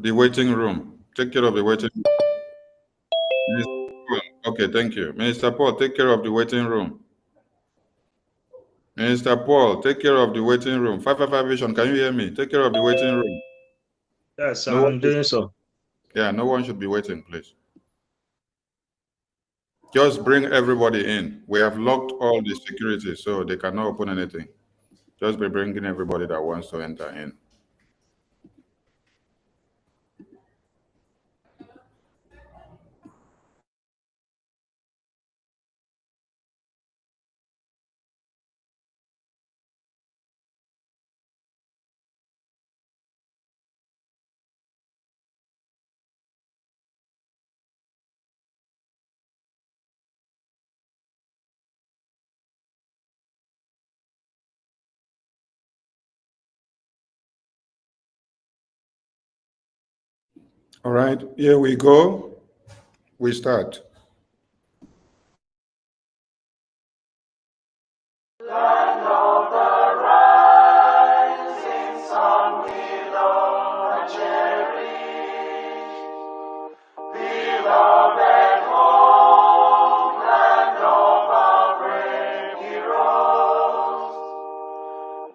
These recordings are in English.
the waiting room. Take care of the waiting room. Okay, thank you. Minister Paul, take care of the waiting room. Minister Paul, take care of the waiting room. 555 Vision, can you hear me? Take care of the waiting room. Yes, I'm doing so. Yeah, no one should be waiting, please. Just bring everybody in. We have locked all the security, so they cannot open anything. Just be bringing everybody that wants to enter in. All right, here we go. We start. Land of the rising sun, we love and cherish. Beloved home, land of our brave heroes.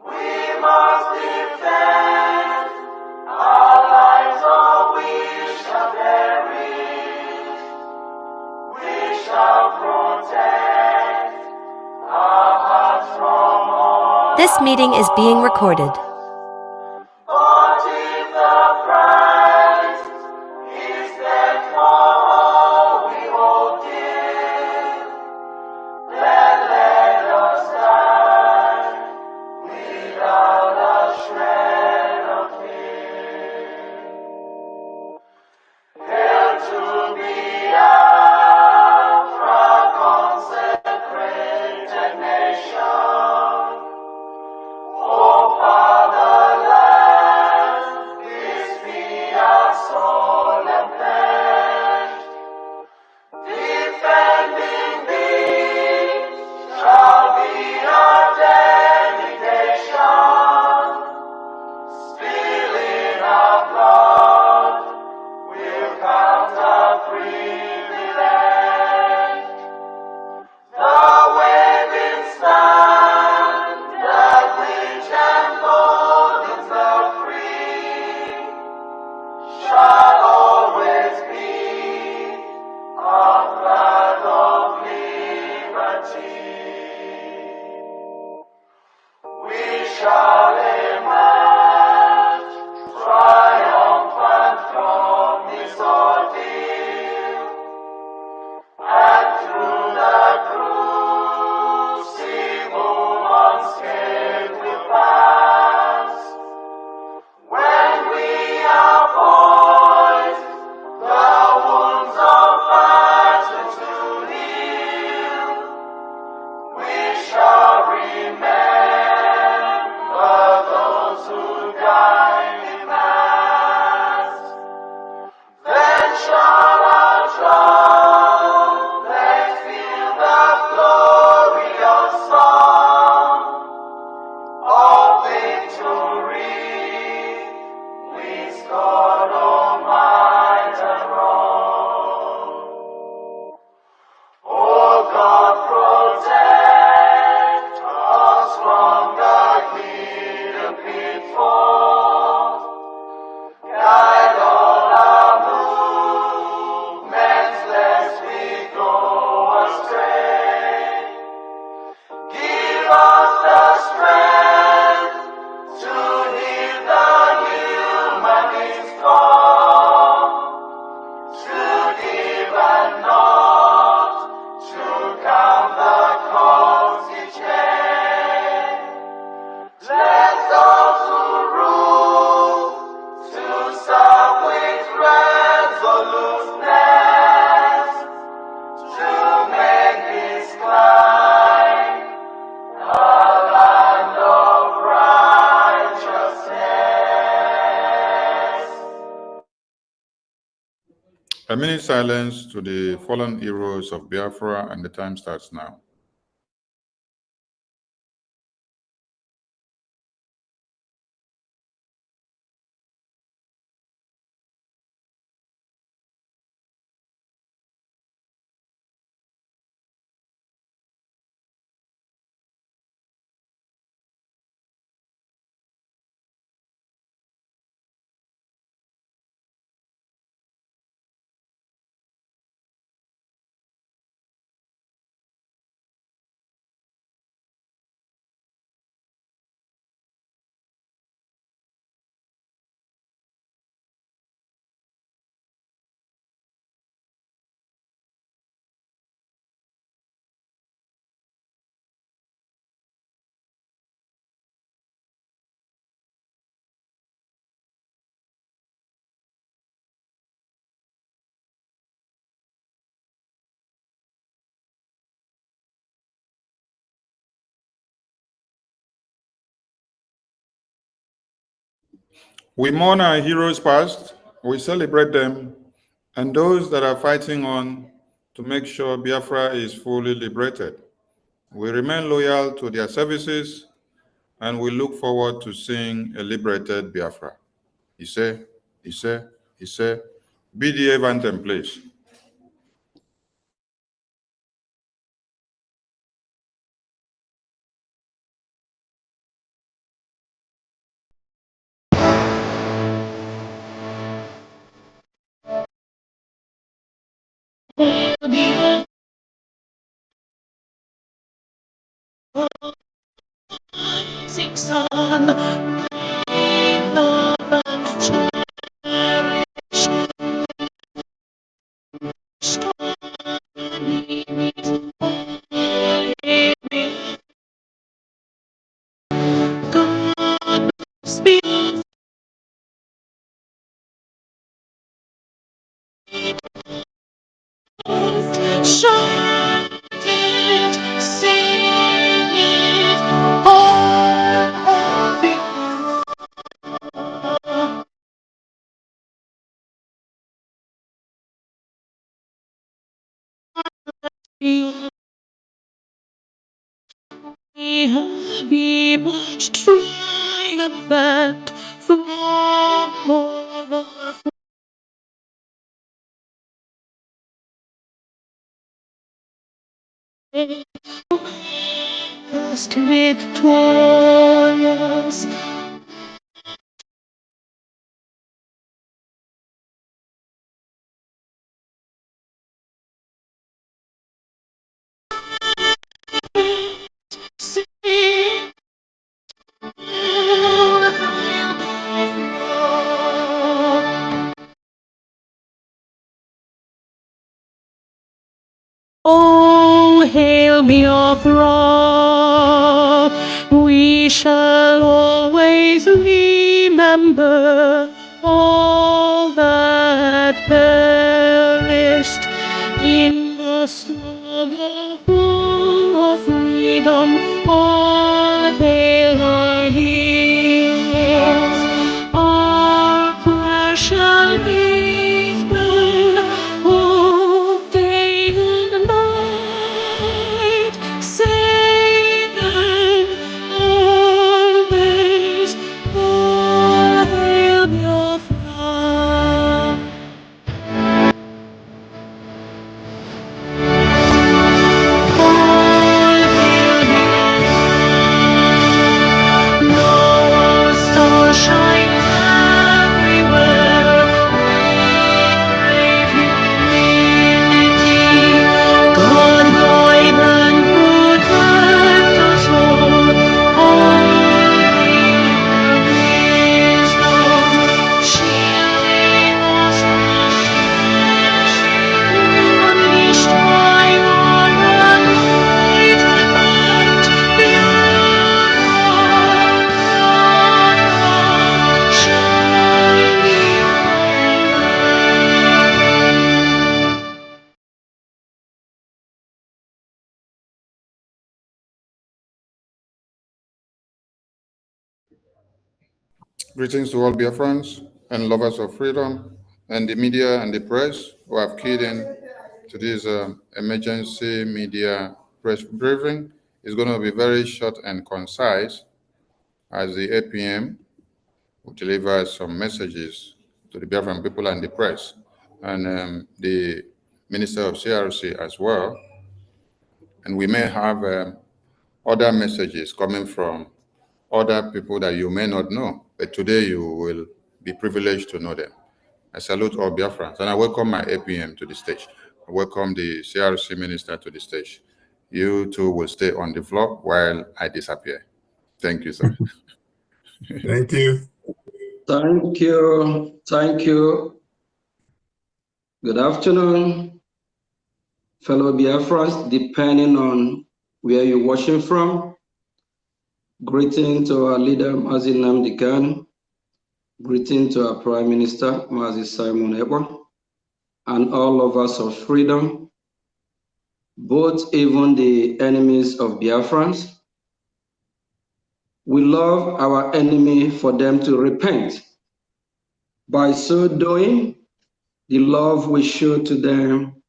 We must defend our lives, or we shall perish. We shall protect our hearts from all. This meeting is being recorded. But if the price is death for all we hold dear, then let us die without a shred of fear. Hail to Biafra, consecrated nation. Oh, fatherland, this be our solemn pledge. Defending thee shall be our dedication. Spilling our blood will count our privilege. The waving standard which emboldens the free shall always be our flag of liberty. We shall emerge triumphant from this ordeal, and through the crucible unscathed will pass. When we are poised, the wounds of battle to heal, we shall remember those who died in mass. Then shall our trumpets fill the glorious song of victory. We scored, oh might and wrong. Oh God, protect us from the hidden pitfalls. Guide all our movements, lest we go astray. Give us the strength to hear the humanist call, to give and not to count the cost each day. Let those who rule to serve with resoluteness, to make this climb a land of righteousness. A minute silence to the fallen heroes of Biafra, and the time starts now. We mourn our heroes past, we celebrate them, and those that are fighting on to make sure Biafra is fully liberated. We remain loyal to their services, and we look forward to seeing a liberated Biafra. Ise, Ise, Ise. BDA anthem, please. We must try that for more. Just victorious. Oh, hail Biafra! We shall always remember all that perished in the struggle for freedom. All hail our heroes, our precious people, who day and night save and always all hail Biafra. Greetings to all Biafrans and lovers of freedom and the media and the press who have keyed in to this emergency media press briefing. It's going to be very short and concise as the APM will deliver some messages to the Biafran people and the press and the Minister of CRC as well. And we may have other messages coming from other people that you may not know, but today you will be privileged to know them. I salute all Biafrans, and I welcome my APM to the stage. I welcome the CRC minister to the stage. You two will stay on the floor while I disappear. Thank you, sir. Thank you. Thank you. Thank you. Good afternoon, fellow Biafrans, depending on where you're watching from. Greeting to our leader, Mazi Nnamdi Kanu. Greeting to our Prime Minister, Mazi Simon Ekpa, and all lovers of freedom, both even the enemies of Biafrans. We love our enemy for them to repent By so doing, the love we show to them,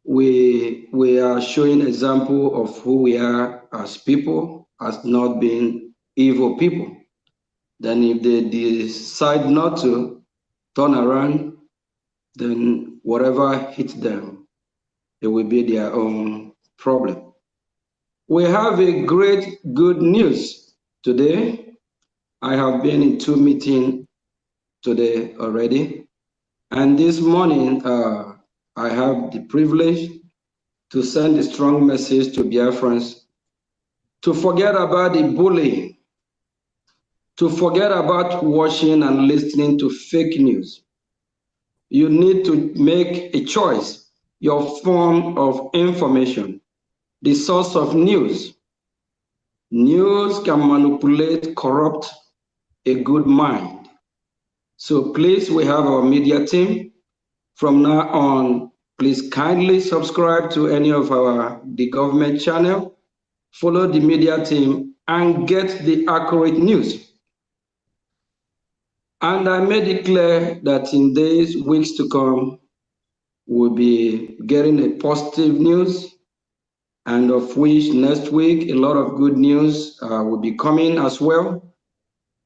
we are showing example of who we are as people, as not being evil people. Then if they decide not to turn around, then whatever hits them, it will be their own problem. We have a great good news today. I have been in 2 meetings today already. And this morning, I have the privilege to send a strong message to Biafrans to forget about the bullying, to forget about watching and listening to fake news. You need to make a choice, your form of information, the source of news. News can manipulate, corrupt a good mind. So please, we have our media team. From now on, please kindly subscribe to any of the government channel, follow the media team, and get the accurate news. And I made it clear that in days, weeks to come, we'll be getting a positive news, and of which next week, a lot of good news will be coming as well.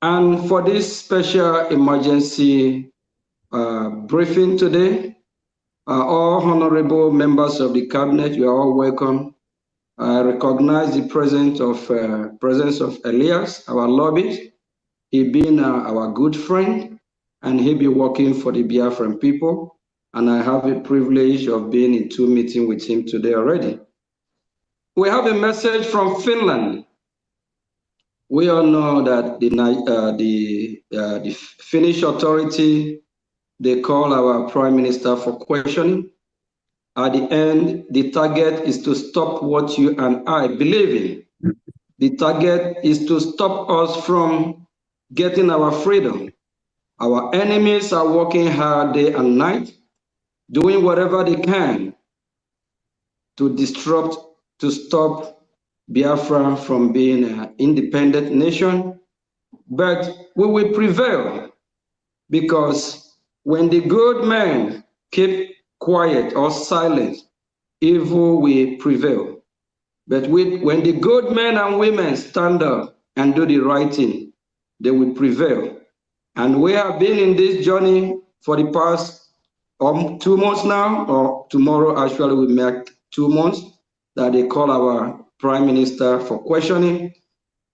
And for this special emergency briefing today, all honorable members of the cabinet, you are all welcome. I recognize the presence of Elias, our lobbyist. He being our good friend, and he be working for the Biafran people. And I have a privilege of being in 2 meetings with him today already. We have a message from Finland. We all know that the Finnish authority, they call our prime minister for questioning. At the end, the target is to stop what you and I believe in. The target is to stop us from getting our freedom. Our enemies are working hard day and night, doing whatever they can to disrupt, to stop Biafra from being an independent nation. But we will prevail, because when the good men keep quiet or silent, evil will prevail. But when the good men and women stand up and do the right thing, they will prevail. And we have been in this journey for the past 2 months now, or tomorrow actually we make 2 months, that they call our prime minister for questioning.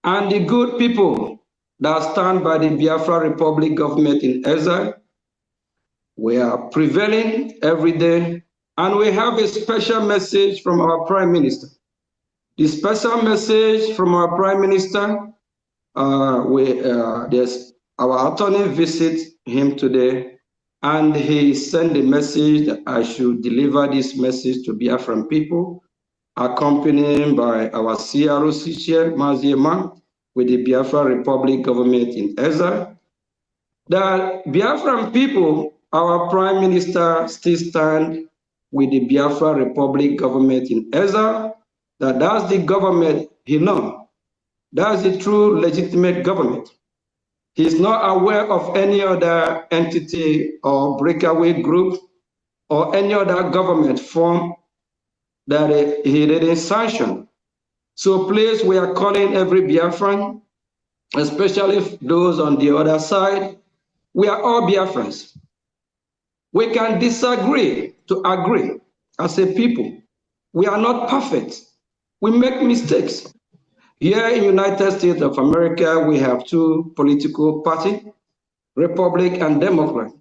And the good people that stand by the Biafra Republic government in exile, we are prevailing every day, and we have a special message from our prime minister. The special message from our prime minister, there's our attorney visit him today, and he sent a message that I should deliver this message to Biafran people, accompanied by our CROC chair, Maziema, with the Biafra Republic government in exile. The Biafran people, our prime minister still stand with the Biafra Republic government in exile. That's the government he knows. That's the true legitimate government. He's not aware of any other entity or breakaway group or any other government form that he didn't sanction. So please, we are calling every Biafran, especially those on the other side. We are all Biafrans. We can disagree to agree as a people. We are not perfect. We make mistakes. Here in the United States of America, we have 2 political parties, Republic and Democrat.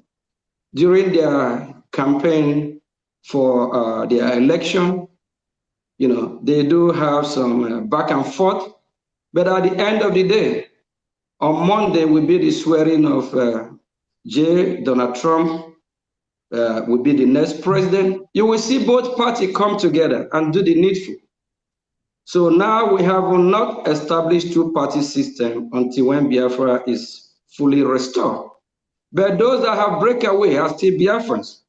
During their campaign for their election, they do have some back and forth, but at the end of the day, on Monday will be the swearing of Donald Trump, will be the next president. You will see both parties come together and do the needful. So now we have not established 2-party system until when Biafra is fully restored. But those that have breakaway are still Biafrans.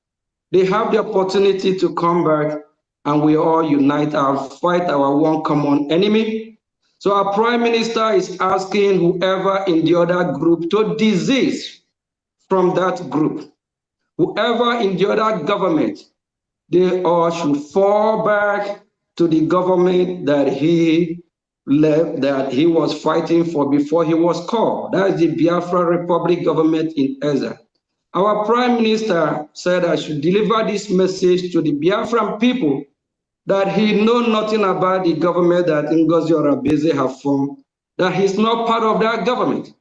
They have the opportunity to come back, and we all unite and fight our one common enemy. So our prime minister is asking whoever in the other group to desist from that group. Whoever in the other government, they all should fall back to the government that he left, that he was fighting for before he was called. That is the Biafra Republic government in Ezra. Our Prime Minister said I should deliver this message to the Biafran people that he know nothing about the government that Ngozi Orebeze have formed, that he's not part of that government.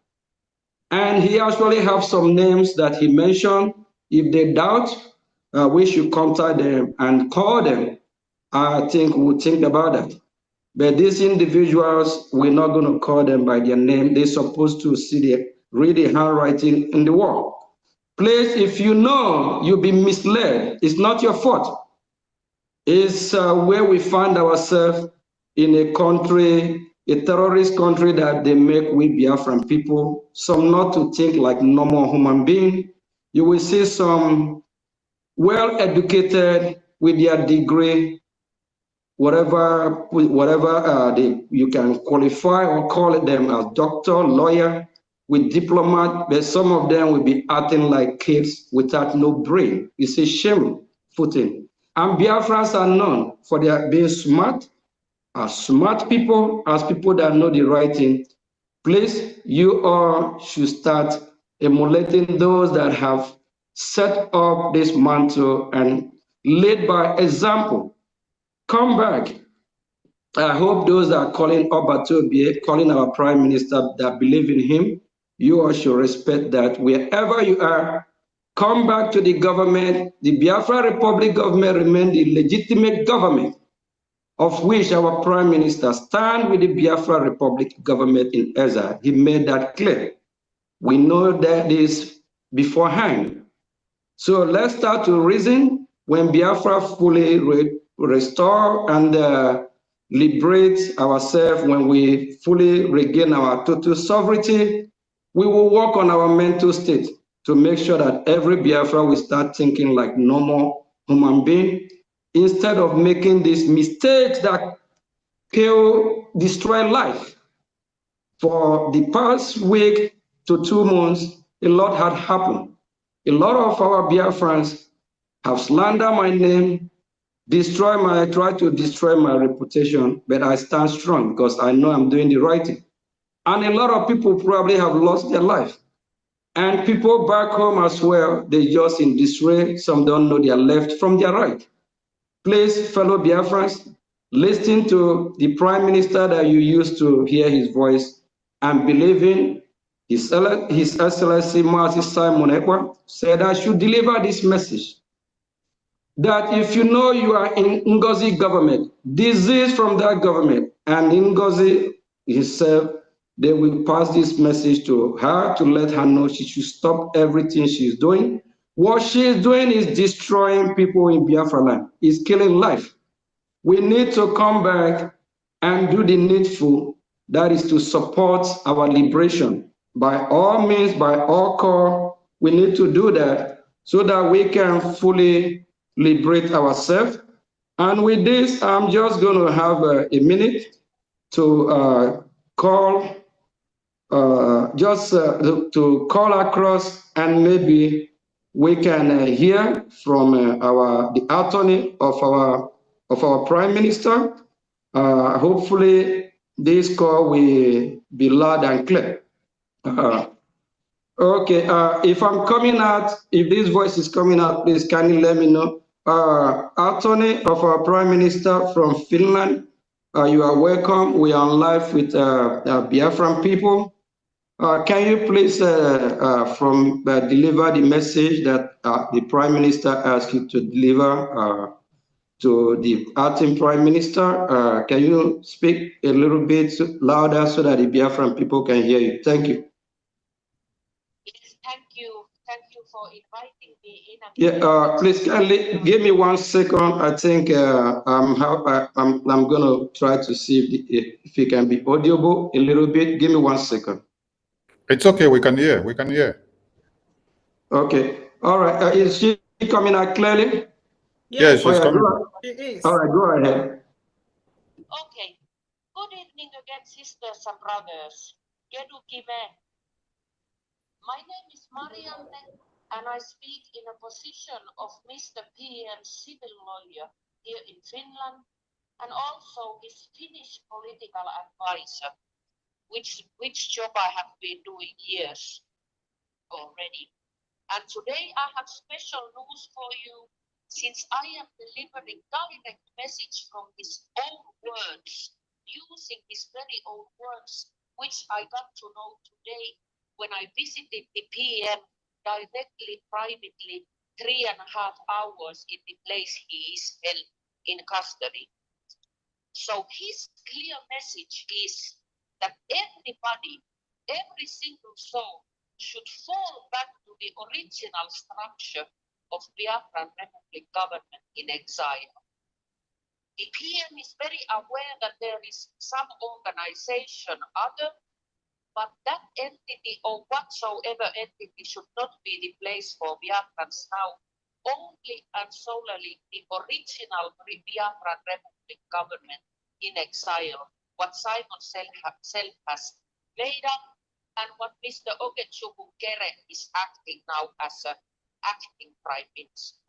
And he actually have some names that he mentioned. If they doubt, we should contact them and call them. I think we'll think about that. But these individuals, we're not going to call them by their name. They're supposed to read the handwriting in the wall. Please, if you know you've been misled, it's not your fault. It's where we find ourselves in a country, a terrorist country that they make we Biafran people, some not to think like normal human being. You will see some well-educated with their degree, whatever you can qualify or call them as doctor, lawyer, with diploma, but some of them will be acting like kids without no brain. It's a shame footing. And Biafrans are known for their being smart, as smart people, as people that know the right thing. Please, you all should start emulating those that have set up this mantle and led by example. Come back. I hope those that are calling Obatobie, calling our Prime Minister that believe in him, you all should respect that wherever you are, come back to the government. The Biafra Republic government remains the legitimate government of which our Prime Minister stand with the Biafra Republic government in Ezra. He made that clear. We know that this beforehand. So let's start to reason when Biafra fully restore and liberate ourselves, when we fully regain our total sovereignty, we will work on our mental state to make sure that every Biafra will start thinking like normal human being instead of making these mistakes that destroy life. For the past week to 2 months, a lot had happened. A lot of our Biafrans have slandered my name, tried to destroy my reputation, but I stand strong because I know I'm doing the right thing. And a lot of people probably have lost their life. And people back home as well, they just in disarray. Some don't know their left from their right. Please, fellow Biafrans, listen to the Prime Minister that you used to hear his voice and believe in. His Excellency Martin Simon Ekpa said I should deliver this message. That if you know you are in Ngozi government, disease from that government, and Ngozi himself, they will pass this message to her to let her know she should stop everything she's doing. What she's doing is destroying people in Biafra land, is killing life. We need to come back and do the needful, that is to support our liberation. By all means, by all call, we need to do that so that we can fully liberate ourselves. And with this, I'm just going to have a minute to call, to call across, and maybe we can hear from the attorney of our Prime Minister. Hopefully, this call will be loud and clear. Okay, if I'm coming out, if this voice is coming out, please can you let me know? Attorney of our Prime Minister from Finland, you are welcome. We are on live with Biafran people. Can you please deliver the message that the Prime Minister asked you to deliver to the acting Prime Minister? Can you speak a little bit louder so that the Biafran people can hear you? Thank you. Yes, thank you. Thank you for inviting me in. Yeah, please kindly give me 1 second. I think I'm going to try to see if it can be audible a little bit. Give me 1 second. It's okay. We can hear. We can hear. Okay. All right. Is she coming out clearly? Yes, she's coming. It is. All right. Go ahead. Okay. Good evening again, sisters and brothers. Kedu kime. My name is Marianne, and I speak in a position of Mr. PM civil lawyer here in Finland, and also his Finnish political advisor, which job I have been doing years already. And today I have special news for you, since I am delivering direct message from his own words, using his very own words, which I got to know today when I visited the PM directly, privately, 3.5 hours in the place he is held in custody. So his clear message is that everybody, every single soul, should fall back to the original structure of Biafran Republic government in exile. The PM is very aware that there is some organization, other, but that entity or whatsoever entity should not be the place for Biafrans now. Only and solely the original Biafran Republic government in exile, what Simon self has made up, and what Mr. Okechukwu-Kere is acting now as an acting prime minister.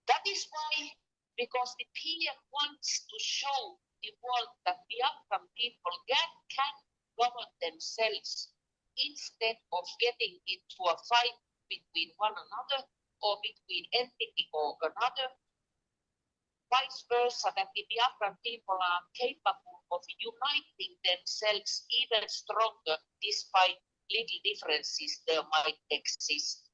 That is why, because the PM wants to show the world that Biafran people can govern themselves instead of getting into a fight between one another or between entity or another, vice versa, that the Biafran people are capable of uniting themselves even stronger despite little differences there might exist.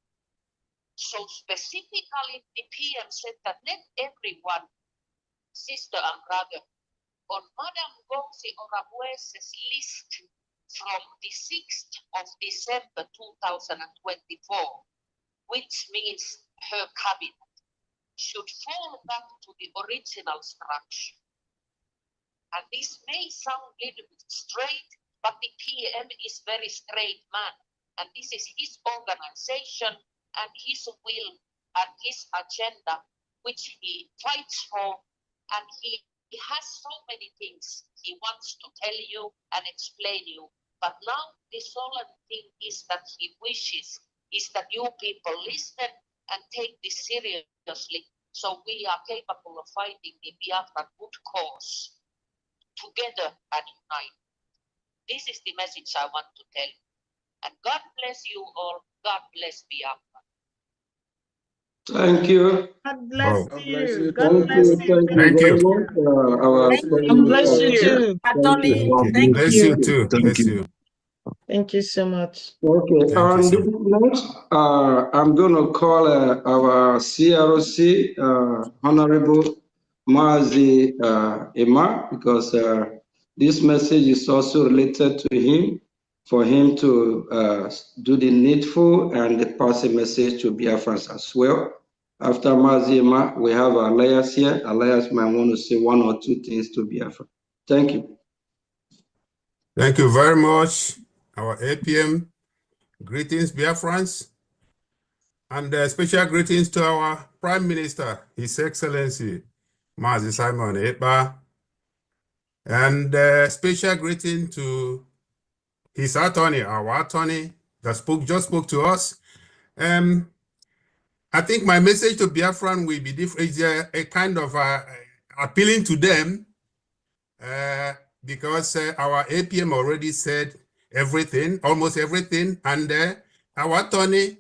So specifically, the PM said that let everyone, sister and brother, on Madame Gonzi Orabuese's list from the 6th of December 2024, which means her cabinet, should fall back to the original structure. And this may sound a little bit straight, but the PM is very straight man. And this is his organization and his will and his agenda, which he fights for. And he has so many things he wants to tell you and explain you. But now the solemn thing is that he wishes is that you people listen and take this seriously, so we are capable of fighting the Biafran good cause together and unite. This is the message I want to tell you. And God bless you all. God bless Biafra. Thank you. God bless Wow. you. Thank God bless you. you. Thank you Thank very you. much. Our God bless you too. Thank you. Thank you. Thank Bless you. you too. Bless you. Thank you so much. Okay, Thank you on so this much. note, I'm going to call our CROC, Honorable Mazi Emma, because this message is also related to him, for him to do the needful and pass a message to Biafrans as well. After Mazi Emma, we have Elias here. Elias might want to say one or two things to Biafra. Thank you. Thank you very much, our APM. Greetings, Biafrans. And special greetings to our Prime Minister, His Excellency, Mazi Simon Ekpa. And special greeting to his attorney, our attorney, that just spoke to us. I think my message to Biafran will be different. It's a kind of appealing to them because our APM already said everything, almost everything, and our attorney,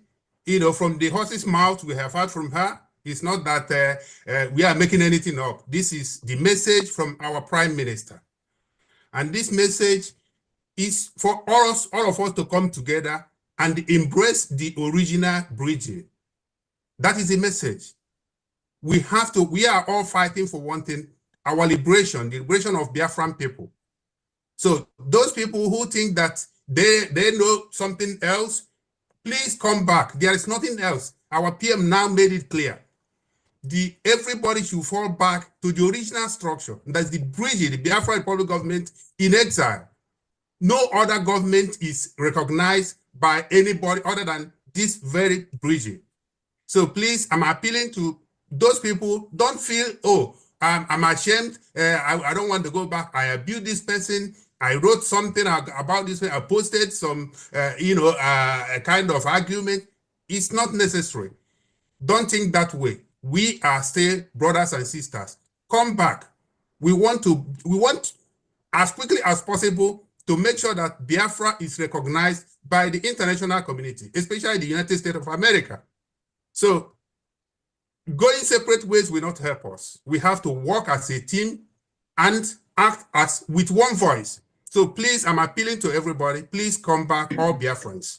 from the horse's mouth we have heard from her, it's not that we are making anything up. This is the message from our Prime Minister. And this message is for all of us to come together and embrace the original bridging. That is the message. We are all fighting for one thing, our liberation, the liberation of Biafran people. So those people who think that they know something else, please come back. There is nothing else. Our PM now made it clear. Everybody should fall back to the original structure. That's the bridge, the Biafra Republic government in exile. No other government is recognized by anybody other than this very bridge. So please, I'm appealing to those people. Don't feel, oh, I'm ashamed. I don't want to go back. I abuse this person. I wrote something about this. I posted some, a kind of argument. It's not necessary. Don't think that way. We are still brothers and sisters. Come back. We want as quickly as possible to make sure that Biafra is recognized by the international community, especially the United States of America. So going separate ways will not help us. We have to work as a team and act as with one voice. So please, I'm appealing to everybody, please come back, all Biafrans.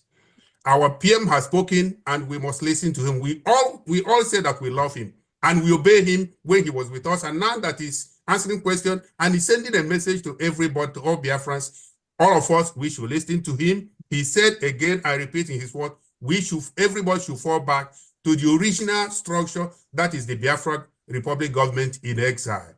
Our PM has spoken and we must listen to him. We all say that we love him and we obey him when he was with us. And now that he's answering questions and he's sending a message to everybody, to all Biafrans, all of us, we should listen to him. He said again, I repeat in his word, everybody should fall back to the original structure, that is the Biafra Republic government in exile.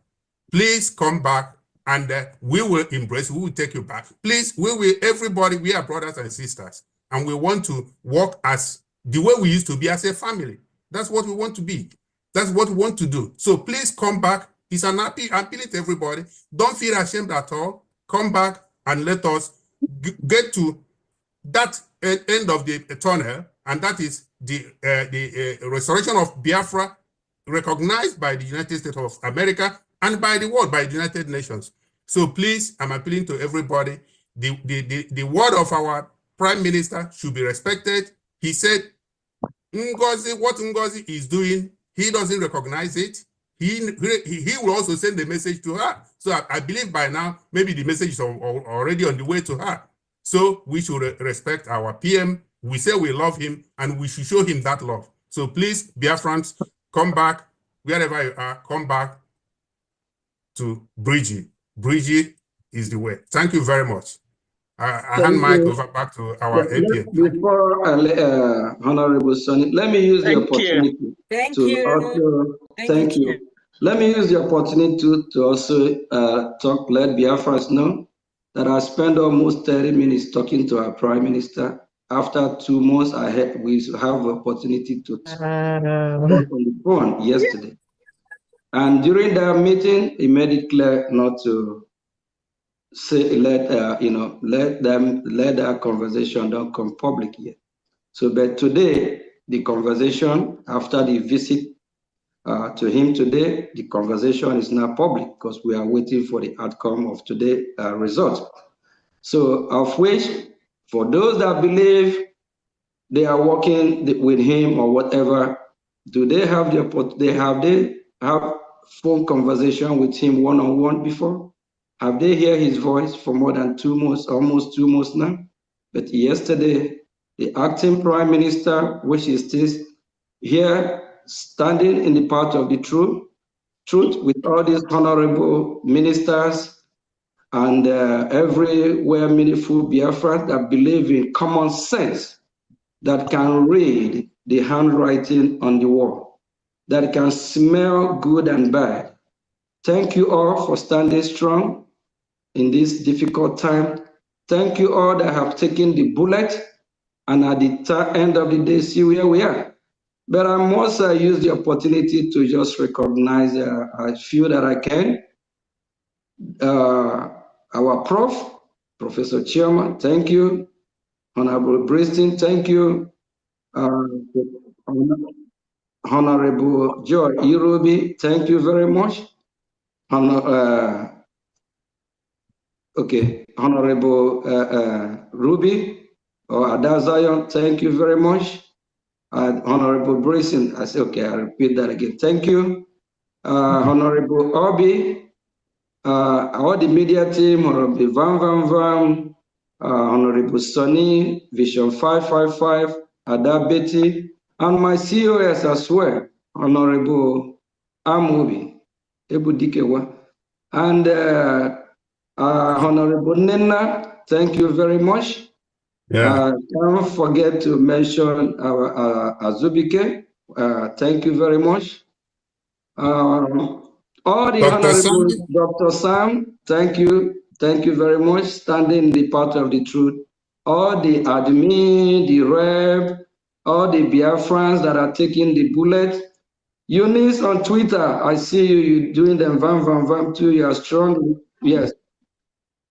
Please come back and we will embrace, we will take you back. Please, everybody, we are brothers and sisters. And we want to work as the way we used to be as a family. That's what we want to be. That's what we want to do. So please come back. It's an appeal to everybody. Don't feel ashamed at all. Come back and let us get to that end of the tunnel, and that is the restoration of Biafra, recognized by the United States of America and by the world, by the United Nations. So please, I'm appealing to everybody. The word of our Prime Minister should be respected. He said, Ngozi, what Ngozi is doing, he doesn't recognize it. He will also send the message to her. So I believe by now, maybe the message is already on the way to her. So we should respect our PM. We say we love him and we should show him that love. So please, Biafrans, come back, wherever you are, come back to Bridgie. Bridgie is the way. Thank you very much. I hand mic over back to our APM. Before Honorable Sonny, let me use the opportunity to also thank you. Let me use the opportunity to also let Biafrans know that I spent almost 30 minutes talking to our Prime Minister. After 2 months, we have the opportunity to talk on the phone yesterday. And during that meeting, he made it clear not to say let that conversation don't come public yet. So, but today the conversation after the visit to him today, the conversation is now public because we are waiting for the outcome of today's result. So, of which for those that believe they are working with him or whatever, do they have have phone conversation with him one-on-one before? Have they heard his voice for more than 2 months, almost 2 months now? But yesterday, the acting Prime Minister, which is still here, standing in the path of the truth with all these honorable ministers and everywhere meaningful Biafrans that believe in common sense, that can read the handwriting on the wall, that can smell good and bad. Thank you all for standing strong in this difficult time. Thank you all that have taken the bullet and at the end of the day, see where we are. But I must use the opportunity to just recognize a few that I can. Our Professor Chairman, thank you. Honorable Briston, thank you. Honorable Joy Irobi, thank you very much. Honorable Ruby or Adazion, thank you very much. Honorable Briston, I say, okay, I'll repeat that again. Thank you. Honorable Obi, all the media team, Honorable Van, Honorable Sonny, Vision 555, Ada Betty, and my COS as well, Honorable Amobi, Ebudikewa, and Honorable Nena, thank you very much. Don't forget to mention our Azubike, thank you very much. All the Honorable Dr. Sam, thank you very much, standing in the path of the truth. All the admin, the rep, all the Biafrans that are taking the bullet. Eunice on Twitter, I see you doing them, vam too, you are strong, yes.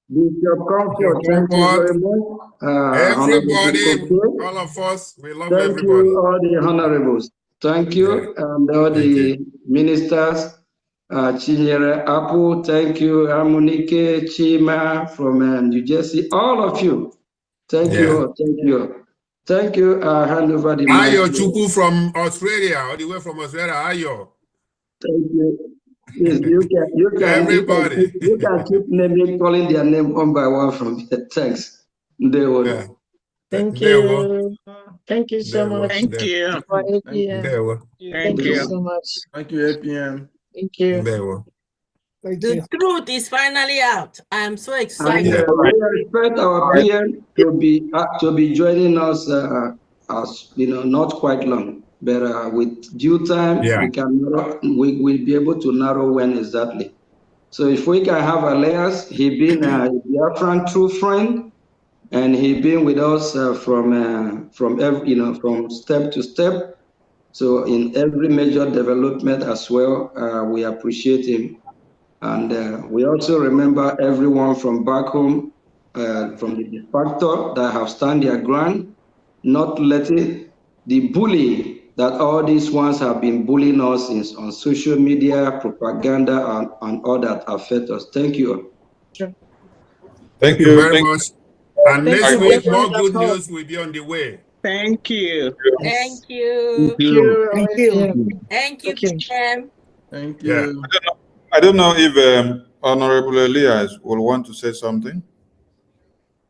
Bishop Comfort, thank you Comfort, very much. Honorable everybody, Bishop, all of us, we love thank everybody. you, all the honorables. Thank you, and all Thank you. the ministers. Chinyere Apple, thank you. Harmonike, Chima from New Jersey, all of you. Thank you, thank you. Thank you. I hand over the mic. Ayo Chuku from Australia, all the way from Australia. Ayo. Thank you. Yes, Everybody. you can keep naming, calling their name one by one from here. Thanks. They will. Yeah. Thank They will. you. Thank you so They will. much. Thank you. For Thank APM. They will. Thank you so much. Thank you, APM. Thank you. They will. The truth is finally out. I am so And excited. we expect our PM to be joining us as not quite long, but with due time we will be able to narrow when exactly. So if we can have Elias, he been a Biafran true friend, and he been with us from every, from step to step. So in every major development as well, we appreciate him. And we also remember everyone from back home, from the de facto that have stand their ground, not letting the bully that all these ones have been bullying us on social media, propaganda, and all that affect us. Thank you. Thank you very much. And Thank next you, week, Biafrans more at good home. news will be on the way. Thank you. Thank you. Thank you. Thank you. APM. Thank you, Thank you. PM. Thank Yeah. you. I don't know if Honorable Elias will want to say something.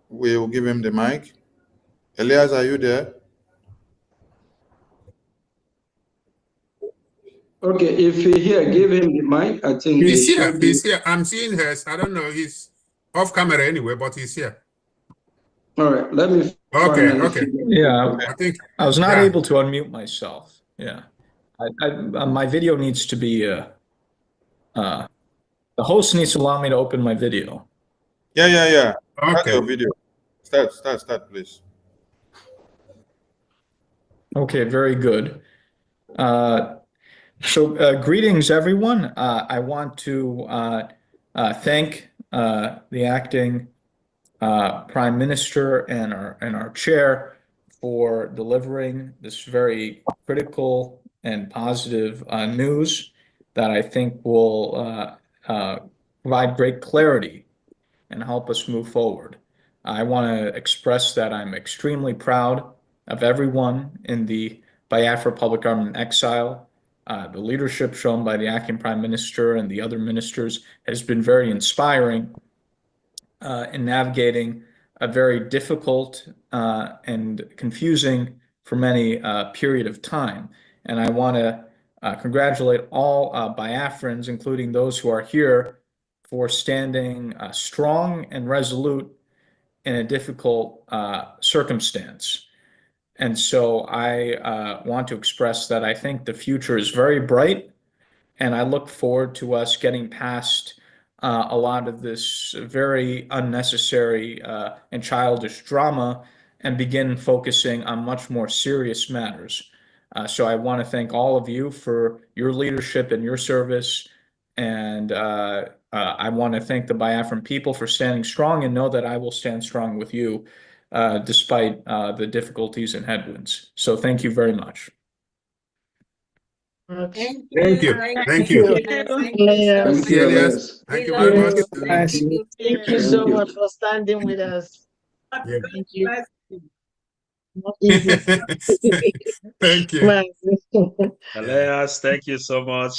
We will give him the mic. Elias, are you there? Okay, if he here, give him the mic. I think He's he here. should He's be. here. I'm seeing hers. I don't know. He's off camera anyway, but he's here. All right, let me Okay. finally Okay. figure Yeah, I think I was not yeah. able to unmute myself. Yeah, my video needs to be. The host needs to allow me to open my video. Yeah. Start Okay. your video. Start, please. Okay, very good. So greetings, everyone. I want to thank the acting Prime Minister and our chair for delivering this very critical and positive news that I think will provide great clarity and help us move forward. I want to express that I'm extremely proud of everyone in the Biafra Public Government exile. The leadership shown by the acting Prime Minister and the other ministers has been very inspiring in navigating a very difficult and confusing for many period of time. And I want to congratulate all Biafrans, including those who are here, for standing strong and resolute in a difficult circumstance. And so I want to express that I think the future is very bright, and I look forward to us getting past a lot of this very unnecessary and childish drama and begin focusing on much more serious matters. So I want to thank all of you for your leadership and your service. And I want to thank the Biafran people for standing strong, and know that I will stand strong with you despite the difficulties and headwinds. So thank you very much. Thank Thank you. you. Thank you. Thank you so Elias. Thank you, much. Elias. Thank We you love very much. you. Thank Thank you. Thank you Thank so you. much for standing with us. Yeah. Thank you. Not easy. Thank you. Man. Elias, thank you so much.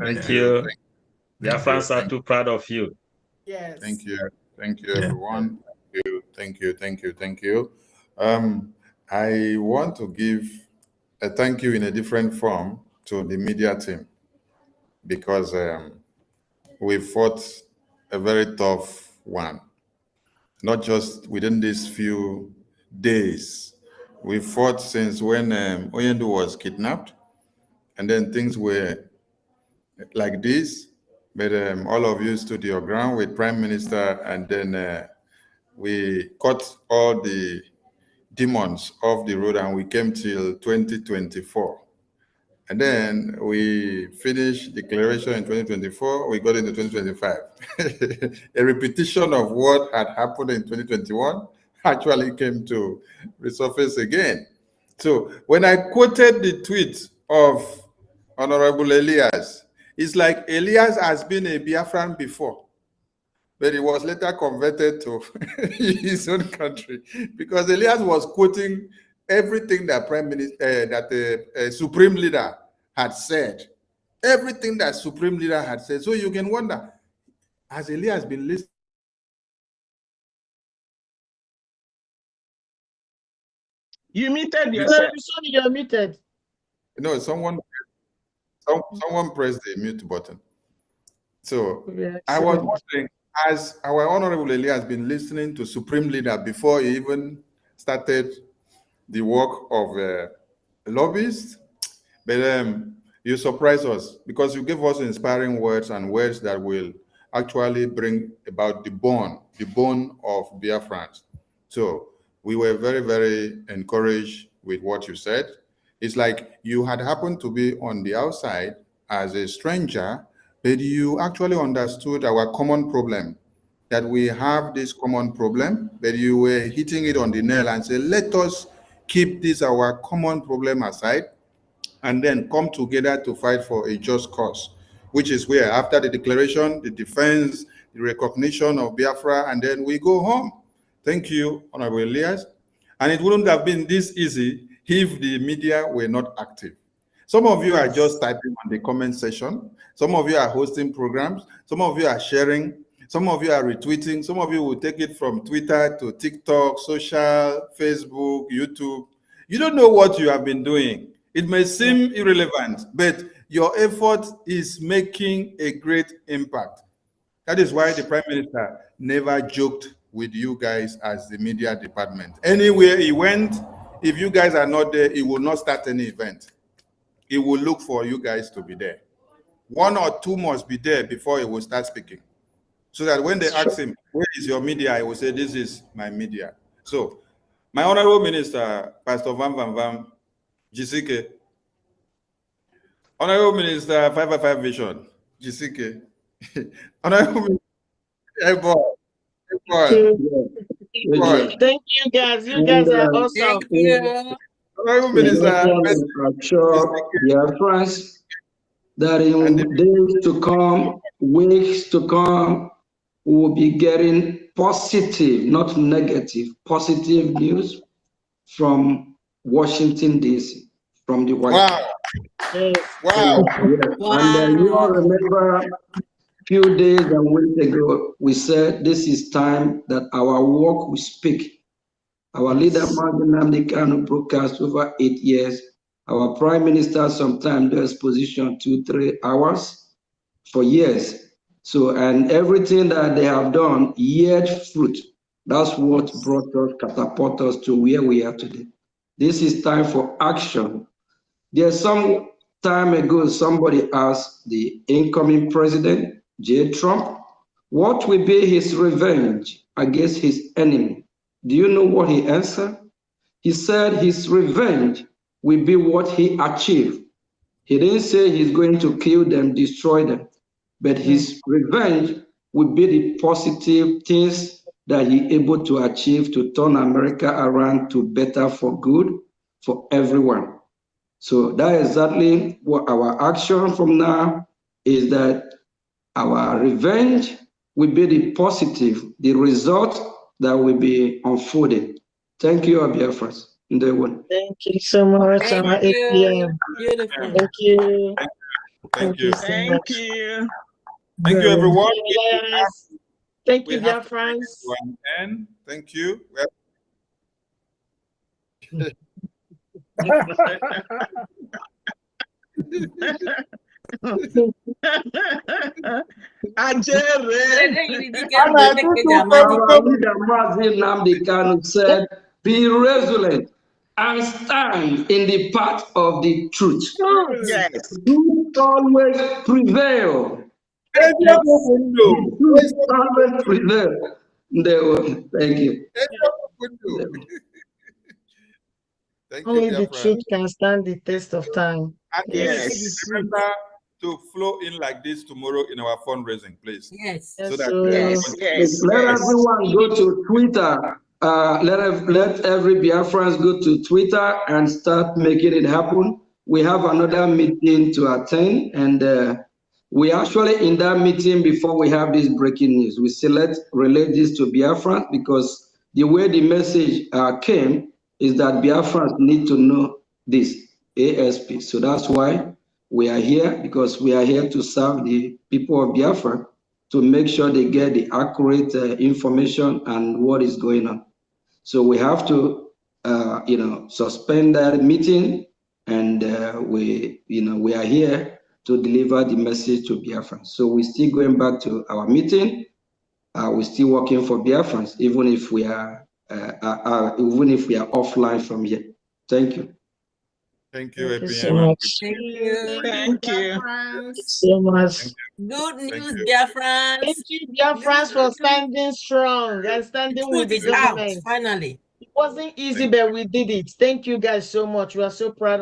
Thank you. Your fans are too proud of you. Yes. Thank you, Yeah. everyone. Thank you. I want to give a thank you in a different form to the media team, because we fought a very tough one, not just within these few days. We fought since when Oyendu was kidnapped, and then things were like this. But all of you stood your ground with Prime Minister, and then we cut all the demons off the road, and we came till 2024. And then we finished declaration in 2024, we got into 2025. A repetition of what had happened in 2021 actually came to resurface again. So when I quoted the tweet of Honorable Elias, it's like Elias has been a Biafran before, but he was later converted to his own country because Elias was quoting everything that Supreme Leader had said. Everything that Supreme Leader had said. So you can wonder, has Elias been listening? You muted yourself. You're muted. No, someone pressed the mute button. So I was wondering, has our Honorable Elias been listening to Supreme Leader before he even started the work of lobbyists? But you surprised us because you gave us inspiring words and words that will actually bring about the bond of Biafrans. So we were very, very encouraged with what you said. It's like you had happened to be on the outside as a stranger, but you actually understood our common problem, that we have this common problem, but you were hitting it on the nail and said, let us keep this our common problem aside and then come together to fight for a just cause, which is where after the declaration, the defense, the recognition of Biafra, and then we go home. Thank you, Honorable Elias. And it wouldn't have been this easy if the media were not active. Some of you are just typing on the comment section. Some of you are hosting programs. Some of you are sharing. Some of you are retweeting. Some of you will take it from Twitter to TikTok, social, Facebook, YouTube. You don't know what you have been doing. It may seem irrelevant, but your effort is making a great impact. That is why the Prime Minister never joked with you guys as the media department. Anywhere he went, if you guys are not there, he will not start any event. He will look for you guys to be there. One or two must be there before he will start speaking. So that when they ask him, where is your media? He will say, this is my media. So, my Honorable Minister, Pastor Van Van Van, GCK, Honorable Minister 555 Vision, GCK, Honorable Minister, Thank you, guys. You guys are awesome. Thank you. Honorable Minister, Biafrans, that in days to come, weeks to come, we will be getting positive, not negative, positive news from Washington, D.C., from the White House. Wow. And you all remember a few days and weeks ago, we said this is time that our work will speak. Our leader, Martin Nnamdi Kanu, broadcast over 8 years. Our prime minister sometimes does position 2-3 hours for years. So, and everything that they have done yield fruit. That's what brought us, catapult us to where we are today. This is time for action. There's some time ago, somebody asked the incoming president, J. Trump, what will be his revenge against his enemy? Do you know what he answered? He said his revenge will be what he achieved. He didn't say he's going to kill them, destroy them, but his revenge will be the positive things that he's able to achieve to turn America around to better for good for everyone. So that is exactly what our action from now is, that our revenge will be the positive, the result that will be unfolded. Thank you, Biafrans. Thank you so much. Thank you. Beautiful. Thank you. Thank you. Thank you. Thank you, everyone. Thank you, Biafrans. Thank you. Nnamdi Kanu said, be resolute and stand in the path of the truth. Yes. Truth always prevail. Truth always prevail. Thank you. Thank you, Only the Biafran. truth can stand the test of time. And Yes. please remember to flow in like this tomorrow in our fundraising, please. Yes. So that Let everyone go to Twitter. Let every Biafrans go to Twitter and start making it happen. We have another meeting to attend, and we actually in that meeting before we have this breaking news. We say let's relate this to Biafrans because the way the message came is that Biafrans need to know this ASP. So that's why we are here, because we are here to serve the people of Biafra, to make sure they get the accurate information and what is going on. So we have to, suspend that meeting, and we are here to deliver the message to Biafrans. So we're still going back to our meeting. We're still working for Biafrans, even if we are offline from here. Thank you. Thank you, Thank you so APM. much. Thank you. Thank you. So much. Good news, dear friends. Thank you, dear friends, for standing strong and standing with the Truth is out, government. finally. It wasn't easy, but we did it. Thank you guys so much. We are so proud.